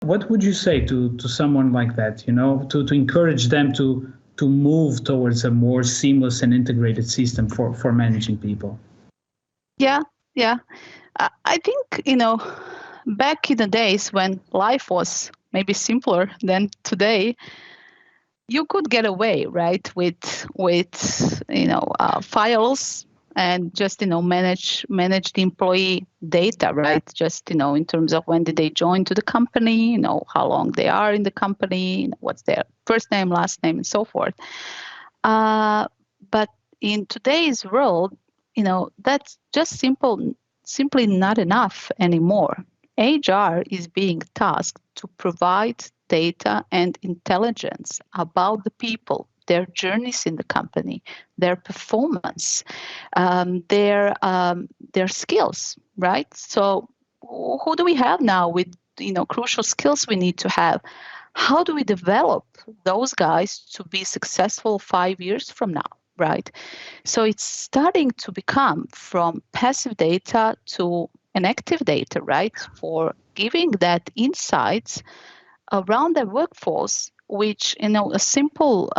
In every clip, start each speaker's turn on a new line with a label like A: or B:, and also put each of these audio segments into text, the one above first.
A: What would you say to someone like that, to encourage them to move towards a more seamless and integrated system for managing people?
B: Yeah, yeah. I think, back in the days when life was maybe simpler than today, you could get away, right, with files and just manage the employee data, right? Just in terms of when did they join to the company, how long they are in the company, what's their first name, last name, and so forth. But in today's world, that's just simply not enough anymore. HR is being tasked to provide data and intelligence about the people, their journeys in the company, their performance, their skills, right? So, who do we have now with crucial skills we need to have? How do we develop those guys to be successful 5 years from now, right? So it's starting to become from passive data to an active data, right? For giving that insights around the workforce, which a simple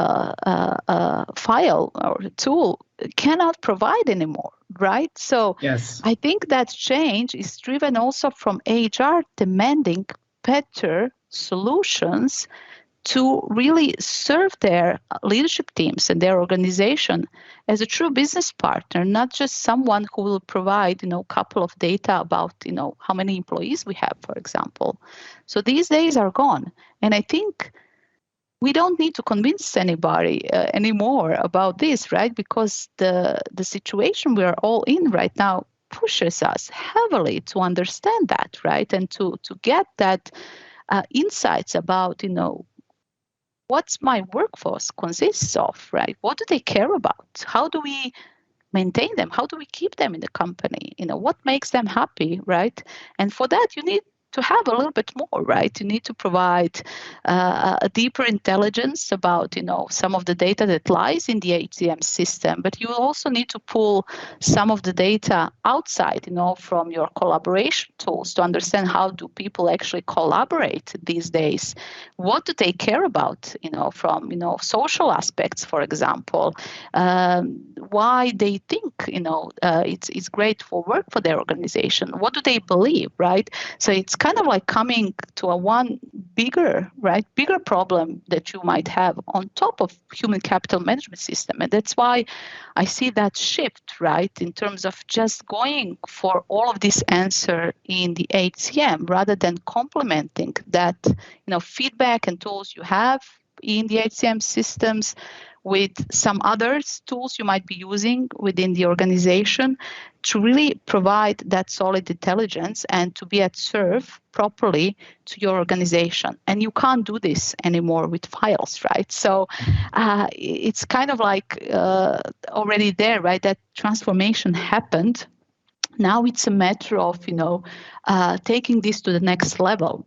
B: file or tool cannot provide anymore, right? So
A: Yes.
B: I think that change is driven also from HR demanding better solutions to really serve their leadership teams and their organization as a true business partner, not just someone who will provide, a couple of data about, how many employees we have, for example. So these days are gone. And I think we don't need to convince anybody anymore about this, right? Because the situation we are all in right now pushes us heavily to understand that, right? And to get that insights about, what's my workforce consists of, right? What do they care about? How do we maintain them? How do we keep them in the company? What makes them happy, right? And for that, you need to have a little bit more, right? You need to provide a deeper intelligence about, some of the data that lies in the HCM system, but you also need to pull some of the data outside, from your collaboration tools to understand how do people actually collaborate these days. What do they care about, from, social aspects, for example, why they think, it's great for work for their organization. What do they believe, right? So it's kind of like coming to a one bigger problem that you might have on top of human capital management system. And that's why I see that shift, right, in terms of just going for all of this answer in the HCM rather than complementing that, feedback and tools you have in the HCM systems with some other tools you might be using within the organization to really provide that solid intelligence and to be at serve properly to your organization. And you can't do this anymore with files, right? So it's kind of like already there, right? That transformation happened. Now it's a matter of, taking this to the next level